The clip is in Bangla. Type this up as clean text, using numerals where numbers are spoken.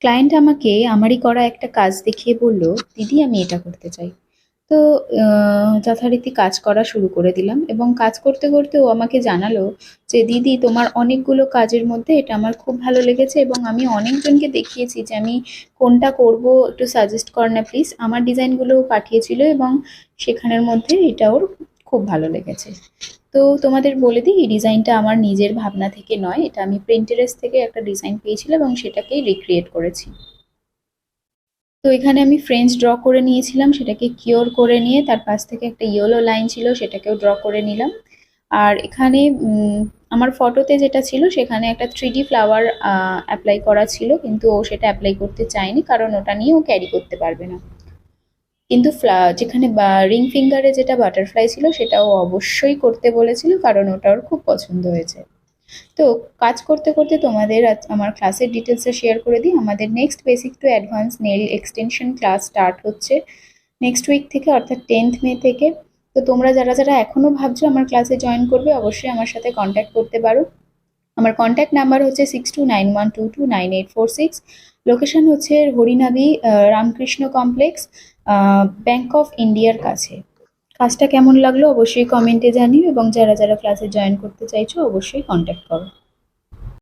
ক্লায়েন্ট আমাকে আমারই করা একটা কাজ দেখিয়ে বলল, দিদি আমি এটা করতে চাই। তো যথারীতি কাজ করা শুরু করে দিলাম এবং কাজ করতে করতে ও আমাকে জানালো যে দিদি তোমার অনেকগুলো কাজের মধ্যে এটা আমার খুব ভালো লেগেছে এবং আমি অনেকজনকে দেখিয়েছি যে আমি কোনটা করব, একটু সাজেস্ট কর না প্লিজ। আমার ডিজাইনগুলোও পাঠিয়েছিল এবং সেখানের মধ্যে এটা ওর খুব ভালো লেগেছে। তো তোমাদের বলে দিই, এই ডিজাইনটা আমার নিজের ভাবনা থেকে নয়, এটা আমি প্রিন্টারেস্ট থেকে একটা ডিজাইন পেয়েছিলাম এবং সেটাকেই রিক্রিয়েট করেছি। তো এখানে আমি ফ্রেঞ্চ ড্র করে নিয়েছিলাম, সেটাকে কিওর করে নিয়ে তার পাশ থেকে একটা ইয়েলো লাইন ছিল সেটাকেও ড্র করে নিলাম। আর এখানে আমার ফটোতে যেটা ছিল সেখানে একটা 3D ফ্লাওয়ার অ্যাপ্লাই করা ছিল, কিন্তু ও সেটা অ্যাপ্লাই করতে চায়নি কারণ ওটা নিয়ে ও ক্যারি করতে পারবে না। কিন্তু যেখানে রিং ফিঙ্গারে যেটা বাটারফ্লাই ছিল সেটা ও অবশ্যই করতে বলেছিল কারণ ওটা ওর খুব পছন্দ হয়েছে। তো কাজ করতে করতে তোমাদের আমার ক্লাসের ডিটেলসটা শেয়ার করে দিই। আমাদের next basic to advance nail extension class start হচ্ছে নেক্সট উইক থেকে, অর্থাৎ 10th মে থেকে। তো তোমরা যারা যারা এখনো ভাবছো আমার ক্লাসে জয়েন করবে, অবশ্যই আমার সাথে কন্ট্যাক্ট করতে পারো। আমার কন্ট্যাক্ট নাম্বার হচ্ছে 6291229846। লোকেশন হচ্ছে হরিনাবি রামকৃষ্ণ কমপ্লেক্স, ব্যাংক অফ ইন্ডিয়ার কাছে। কাজটা কেমন লাগলো অবশ্যই কমেন্টে জানিও এবং যারা যারা ক্লাসে জয়েন করতে চাইছো অবশ্যই কন্ট্যাক্ট করো।